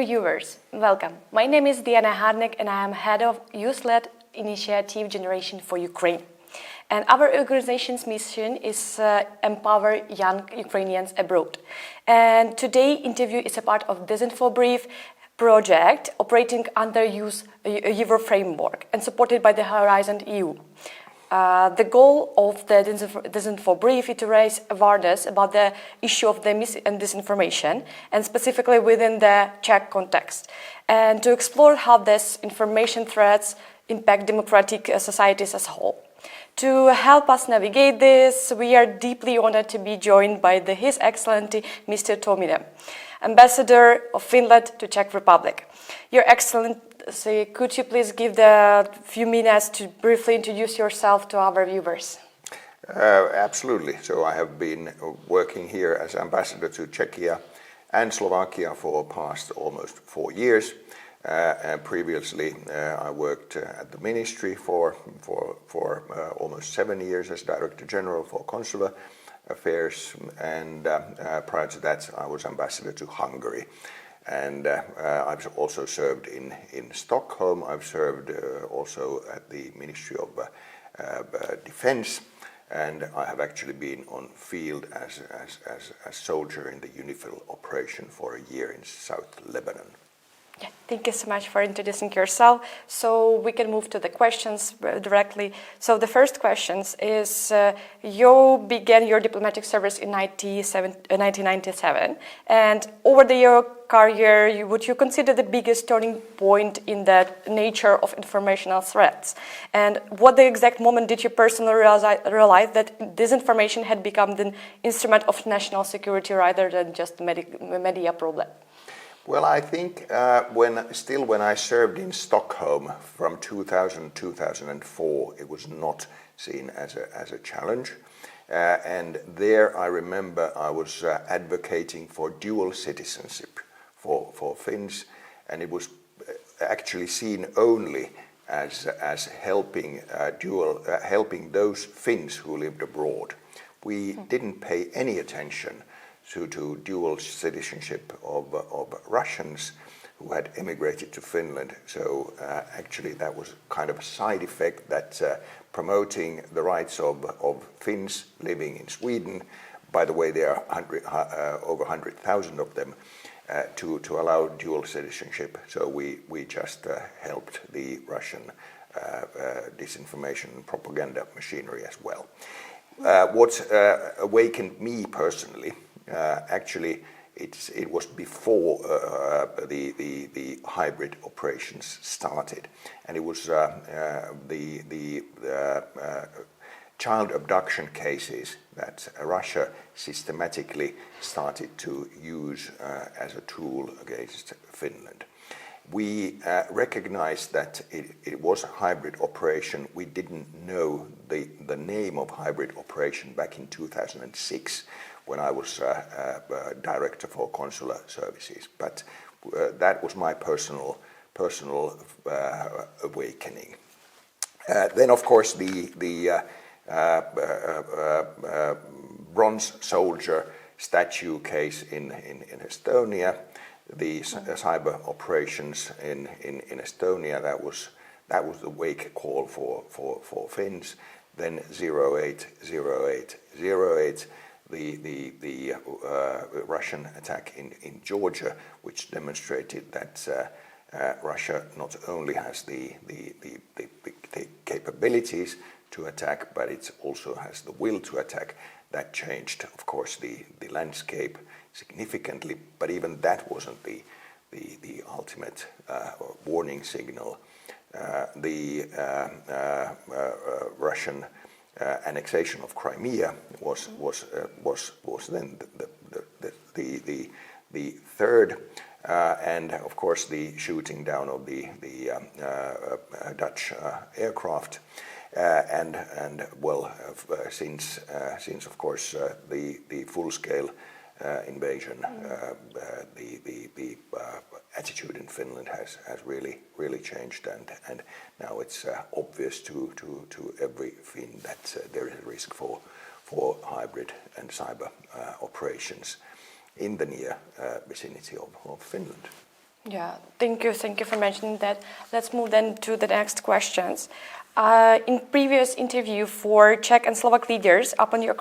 Dear viewers, welcome. My name is Diana Harnik and I am head of Youth-led Initiative Generation for Ukraine. And our organization's mission is empower young Ukrainians abroad. And today's interview is a part of Disinfo Brief project operating under YOUROPE framework and supported by the Horizon EU. The goal of the Disinfo Brief is to raise awareness about the issue of the mis and disinformation, and specifically within the Czech context, and to explore how these information threats impact democratic societies as a whole. To help us navigate this, we are deeply honored to be joined by His Excellency Mr. Tuominen, Ambassador of Finland to Czech Republic. Your Excellency, could you please give the few minutes to briefly introduce yourself to our viewers? Absolutely. So I have been working here as Ambassador to Czechia and Slovakia for the past almost 4 years. Previously, I worked at the ministry for almost 7 years as Director General for Consular Affairs, and prior to that I was Ambassador to Hungary. And I've also served in Stockholm. I've served also at the Ministry of Defense, and I have actually been on field as a soldier in the UNIFIL operation for a year in South Lebanon. Yeah, thank you so much for introducing yourself. So we can move to the questions directly. So the first question is, you began your diplomatic service in 1997, and over your career, would you consider the biggest turning point in the nature of informational threats? And what the exact moment did you personally realize that disinformation had become the instrument of national security rather than just a media problem? Well, I think when I served in Stockholm from 2000 to 2004, it was not seen as a challenge. And there I remember I was advocating for dual citizenship for Finns, and it was actually seen only as helping those Finns who lived abroad. We didn't pay any attention to dual citizenship of Russians who had emigrated to Finland. So actually that was kind of a side effect, that promoting the rights of Finns living in Sweden, by the way there are over 100,000 of them, to allow dual citizenship. So we just helped the Russian disinformation and propaganda machinery as well. What awakened me personally, actually, it was before the hybrid operations started, and it was the child abduction cases that Russia systematically started to use as a tool against Finland. We recognized that it was a hybrid operation. We didn't know the name of hybrid operation back in 2006. When I was Director for Consular Services, but that was my personal awakening. Then, of course, the bronze soldier statue case in Estonia, the cyber operations in Estonia. That was the wake call for Finns. Then 080808. The Russian attack in Georgia, which demonstrated that Russia not only has the capabilities to attack, but it also has the will to attack. That changed, of course, the landscape significantly, but even that wasn't the ultimate warning signal. The Russian annexation of Crimea was then the third, and of course the shooting down of the Dutch aircraft, and well, since of course the full-scale invasion, the attitude in Finland has really changed, and now it's obvious to every Finn that there is a risk for hybrid and cyber operations in the near vicinity of Finland. Yeah, thank you for mentioning that. Let's move then to the next questions. In previous interview for Czech and Slovak leaders, upon your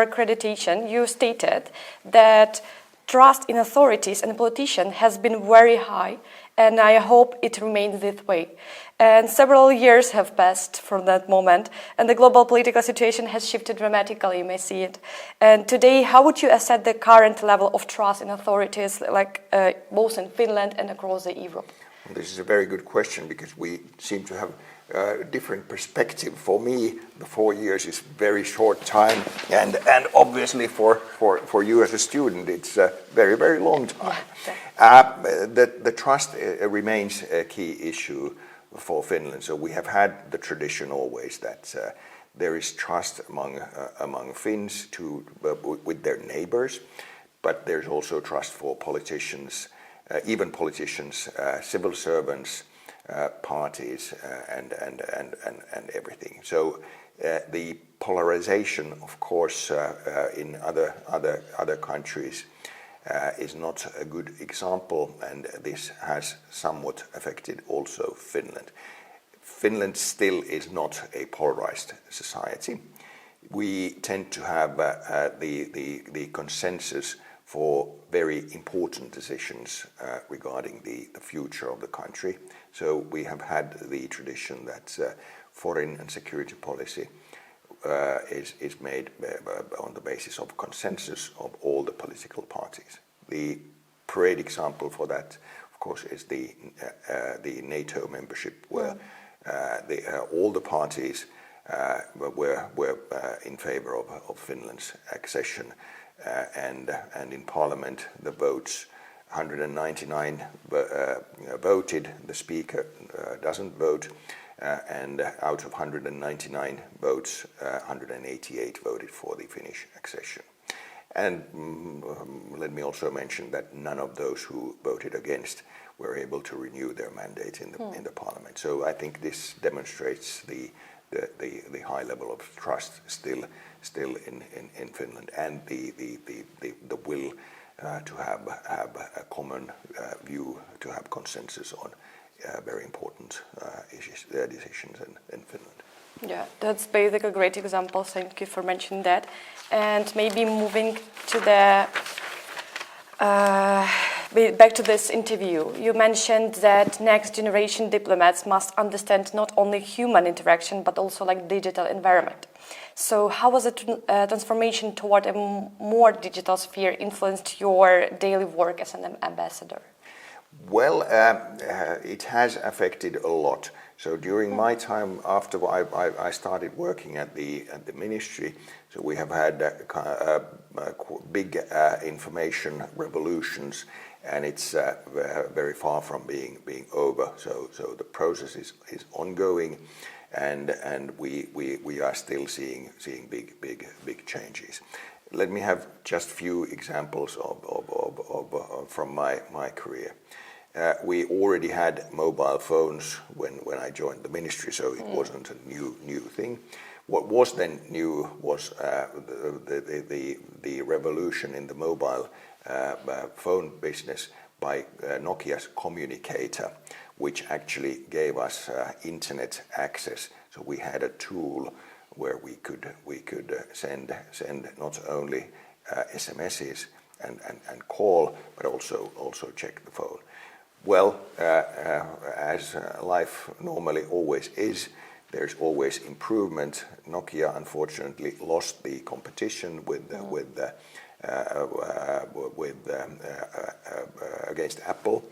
accreditation, you stated that trust in authorities and politicians has been very high, and I hope it remains this way. And several years have passed from that moment, and the global political situation has shifted dramatically, you may see it. And today, how would you assess the current level of trust in authorities, like both in Finland and across Europe? This is a very good question, because we seem to have a different perspective. For me, the 4 years is very short time, and obviously for you as a student, it's a very, very long time. The trust remains a key issue for Finland. So we have had the tradition always that there is trust among Finns with their neighbors, but there's also trust for politicians, even politicians, civil servants, parties, and everything. So the polarization, of course, in other countries is not a good example, and this has somewhat affected also Finland. Finland still is not a polarized society. We tend to have the consensus for very important decisions regarding the future of the country. So we have had the tradition that foreign and security policy is made on the basis of consensus of all the political parties. The parade example for that, of course, is the NATO membership, where all the parties were in favor of Finland's accession, and in Parliament the votes, 199 voted, the Speaker doesn't vote, and out of 199 votes, 188 voted for the Finnish accession. And let me also mention that none of those who voted against were able to renew their mandate in the Parliament. So I think this demonstrates the high level of trust still in Finland, and the will to have a common view, to have consensus on very important decisions in Finland. Yeah, that's basically a great example. Thank you for mentioning that. And maybe moving to the back to this interview, you mentioned that next generation diplomats must understand not only human interaction but also like digital environment. So how was the transformation toward a more digital sphere influenced your daily work as an ambassador? Well, it has affected a lot. So during my time, after I started working at the ministry, so we have had big information revolutions, and it's very far from being over. So the process is ongoing, and we are still seeing big changes. Let me have just few examples of from my career. We already had mobile phones when I joined the ministry, so it wasn't a new thing. What was then new was the revolution in the mobile phone business by Nokia's communicator, which actually gave us internet access. So we had a tool where we could send not only SMSs and call, but also check the phone. Well, as life normally always is, there's always improvement. Nokia unfortunately lost the competition against Apple,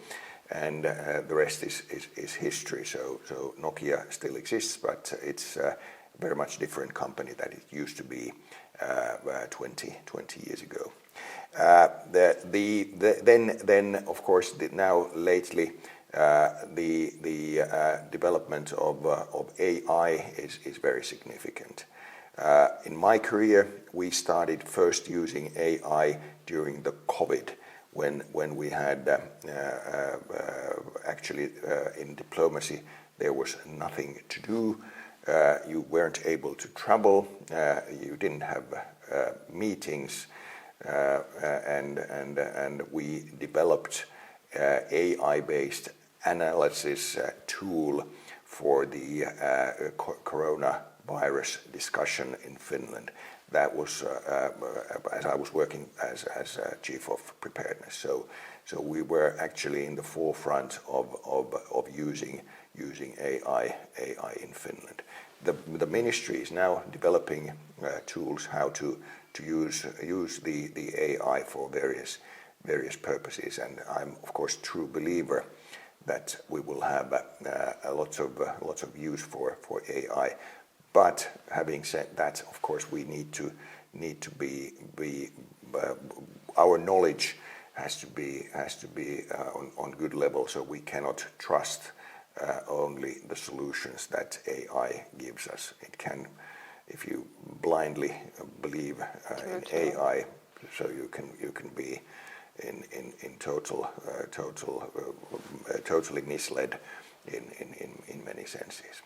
and the rest is history. So Nokia still exists, but it's a very much different company than it used to be 20 years ago. Then of course now lately the development of AI is very significant. In my career, we started first using AI during the COVID, when we had actually in diplomacy there was nothing to do. You weren't able to travel. You didn't have meetings. And we developed AI-based analysis tool for the coronavirus discussion in Finland. That was as I was working as Chief of Preparedness. So we were actually in the forefront of using AI in Finland. The ministry is now developing tools how to use the AI for various purposes, and I'm of course true believer that we will have lots of use for AI. But having said that, of course we need to be our knowledge has to be on good level, so we cannot trust only the solutions that AI gives us. It can, if you blindly believe in AI, so you can be in totally misled in many senses.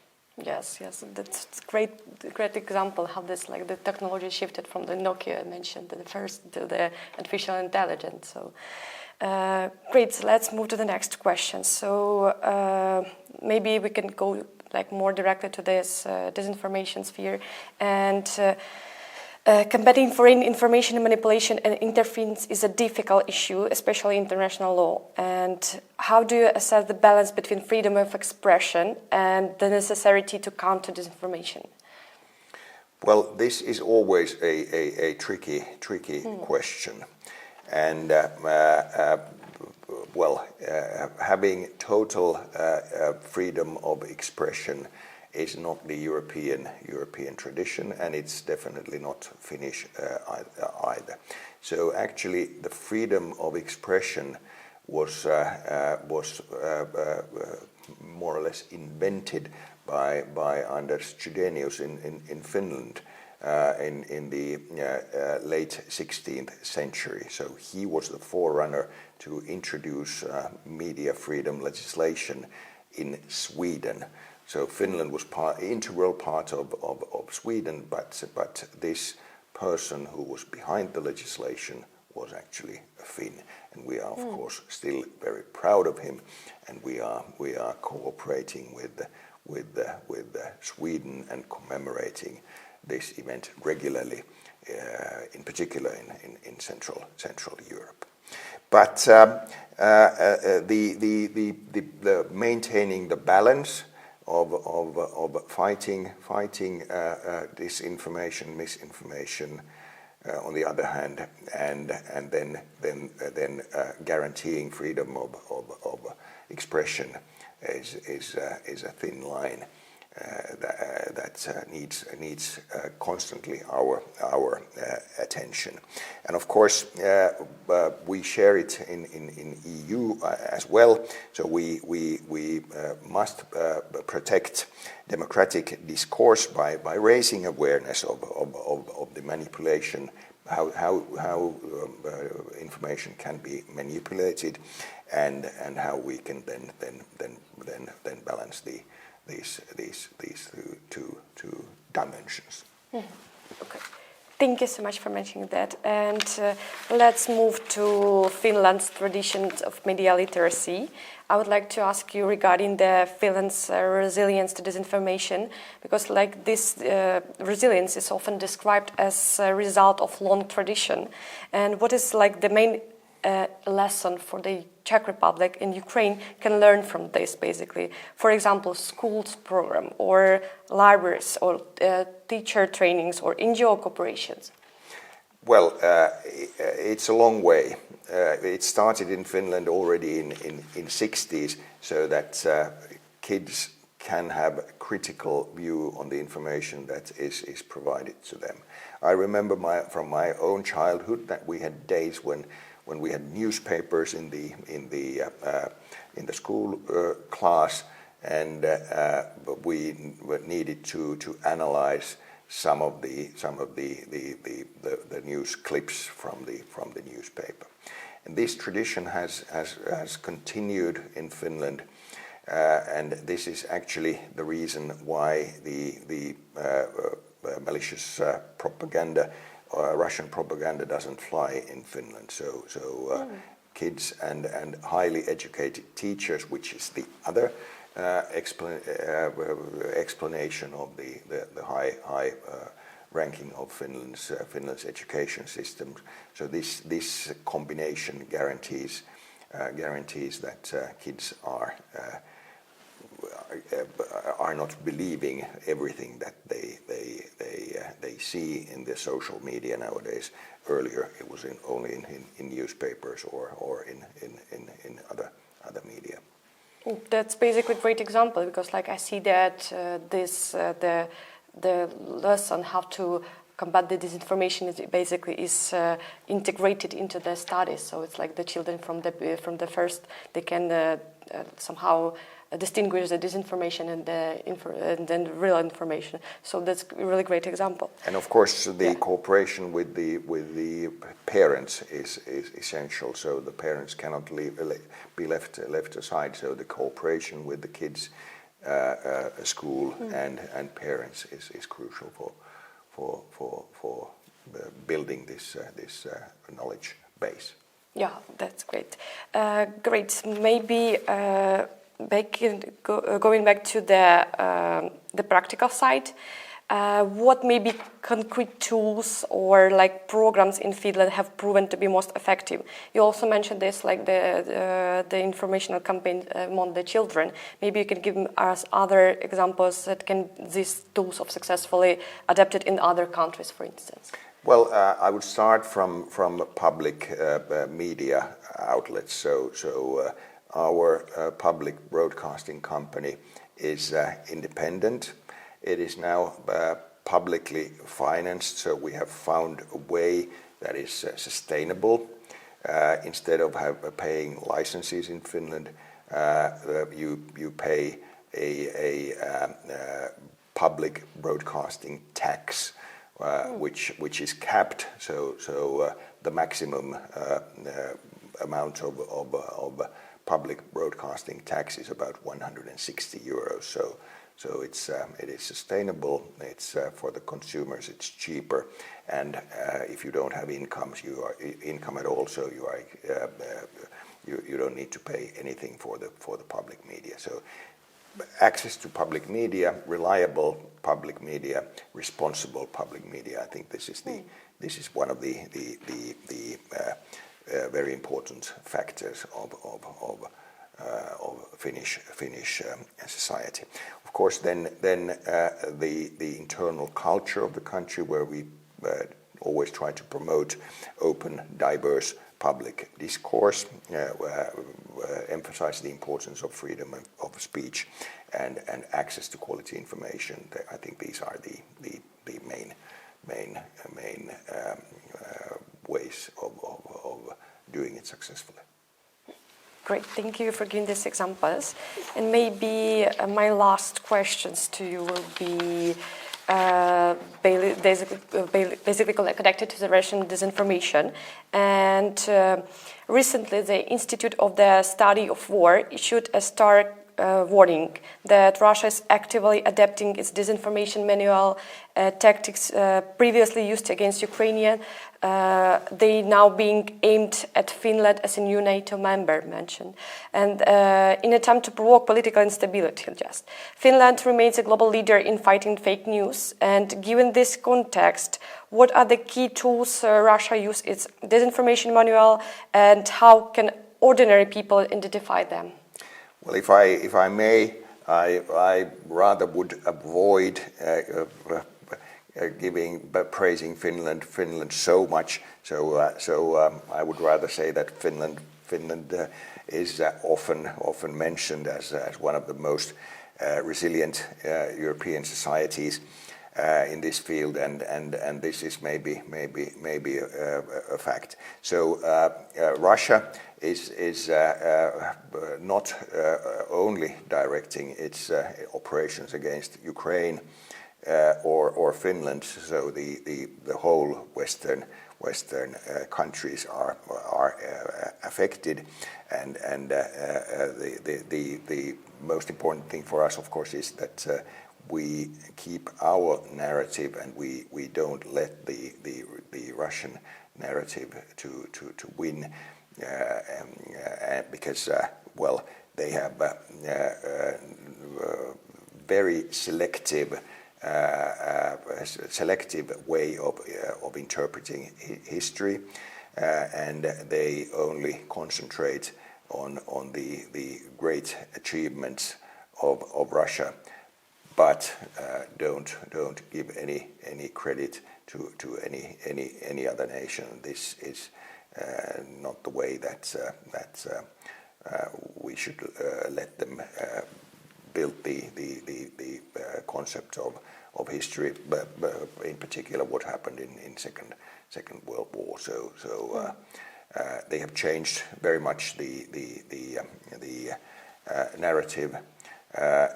Yes, that's great example how this the technology shifted from the Nokia I mentioned the first to the artificial intelligence. So great. So let's move to the next question. So maybe we can go more directly to this disinformation sphere and. Combating foreign information manipulation and interference is a difficult issue, especially international law. And how do you assess the balance between freedom of expression and the necessity to counter disinformation? Well, this is always a tricky question. And having total freedom of expression is not the European tradition, and it's definitely not Finnish either. So actually, the freedom of expression was more or less invented by Anders Chydenius in Finland in the late 16th century. So he was the forerunner to introduce media freedom legislation in Sweden. So Finland was integral part of Sweden, but this person who was behind the legislation was actually a Finn, and we are of course still very proud of him, and we are cooperating with Sweden and commemorating this event regularly, in particular in Central Europe. But the maintaining the balance of fighting disinformation, misinformation, on the other hand, and then guaranteeing freedom of expression is a thin line that needs constantly our attention. And of course, we share it in EU as well. So we must protect democratic discourse by raising awareness of the manipulation, how information can be manipulated, and how we can then balance these two dimensions. Okay. Thank you so much for mentioning that. And let's move to Finland's traditions of media literacy. I would like to ask you regarding the Finland's resilience to disinformation, because this resilience is often described as a result of long tradition. And what is the main lesson for the Czech Republic and Ukraine can learn from this, basically? For example, schools program or libraries or teacher trainings or NGO cooperations. Well, it's a long way. It started in Finland already in 60s, so that kids can have a critical view on the information that is provided to them. I remember from my own childhood that we had days when we had newspapers in the school class, and we needed to analyze some of the news clips from the newspaper. And this tradition has continued in Finland, and this is actually the reason why the malicious propaganda, Russian propaganda, doesn't fly in Finland. So kids and highly educated teachers, which is the other explanation of the high ranking of Finland's education system. So this combination guarantees that kids are not believing everything that they see in the social media nowadays. Earlier, it was only in newspapers or in other media. That's basically a great example, because like I see that the lesson how to combat the disinformation is integrated into the studies. So it's like the children from the first, they can somehow distinguish the disinformation and the real information. So that's a really great example. And of course, the cooperation with the parents is essential. So the parents cannot be left aside. So the cooperation with the kids, school and parents is crucial for building this knowledge base. Yeah, that's great. Great. Maybe going back to the practical side, what maybe concrete tools or like programs in Finland have proven to be most effective? You also mentioned this, like the informational campaign among the children. Maybe you can give us other examples that these tools have successfully adapted in other countries, for instance. Well, I would start from public media outlets. So our public broadcasting company is independent. It is now publicly financed, so we have found a way that is sustainable. Instead of paying licenses in Finland, you pay a public broadcasting tax, which is capped. So the maximum amount of public broadcasting tax is about 160 euros. So it is sustainable. It's for the consumers. It's cheaper, and if you don't have income at all, so you don't need to pay anything for the public media. So access to public media, reliable public media, responsible public media. I think this is one of the very important factors of Finnish society. Of course, then the internal culture of the country, where we always try to promote open, diverse public discourse, emphasize the importance of freedom of speech and access to quality information. I think these are the main ways of doing it successfully. Great, thank you for giving these examples. And maybe my last questions to you will be basically connected to the Russian disinformation. And recently, the Institute of the Study of War issued a stark warning that Russia is actively adapting its disinformation manual tactics previously used against Ukraine. They now being aimed at Finland as a new NATO member, mentioned, and in attempt to provoke political instability. Finland remains a global leader in fighting fake news, and given this context, what are the key tools Russia uses its disinformation manual, and how can ordinary people identify them? Well, if I may, I rather would avoid praising Finland so much. So I would rather say that Finland is often mentioned as one of the most resilient European societies in this field, and this is maybe a fact. So Russia is not only directing its operations against Ukraine or Finland. So the whole Western countries are affected, and the most important thing for us, of course, is that we keep our narrative, and we don't let the Russian narrative to win. because well, they have very selective way of interpreting history, and they only concentrate on the great achievements of Russia, but don't give any credit to any other nation. This is not the way that we should let them build the concept of history, but in particular what happened in Second World War. So they have changed very much the narrative.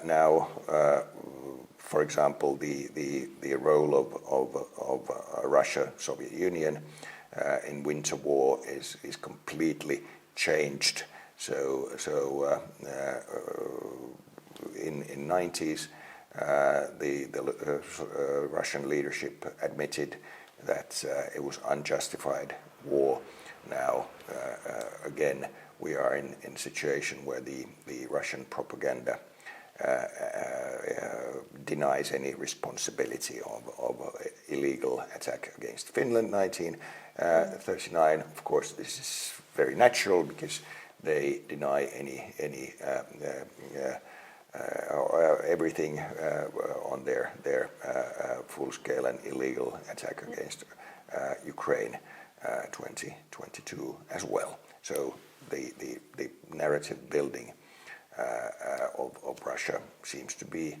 Now, for example, the role of Russia, Soviet Union in Winter War is completely changed. So in 90s, the Russian leadership admitted that it was unjustified war. Now, again, we are in a situation where the Russian propaganda denies any responsibility of illegal attack against Finland 1939. Of course, this is very natural because they deny any everything on their full-scale and illegal attack against Ukraine 2022 as well. So the narrative building of Russia seems to be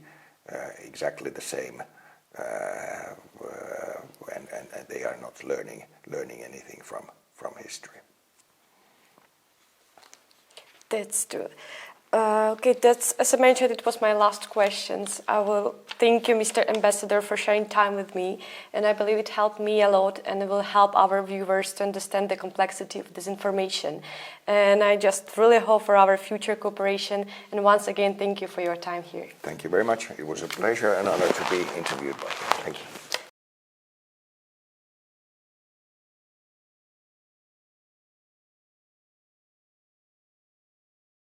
exactly the same, and they are not learning anything from history. That's true. Okay, as I mentioned, it was my last questions. I will thank you, Mr. Ambassador, for sharing time with me, and I believe it helped me a lot, and it will help our viewers to understand the complexity of disinformation. And I just really hope for our future cooperation. And once again, thank you for your time here. Thank you very much. It was a pleasure and honor to be interviewed by you. Thank you.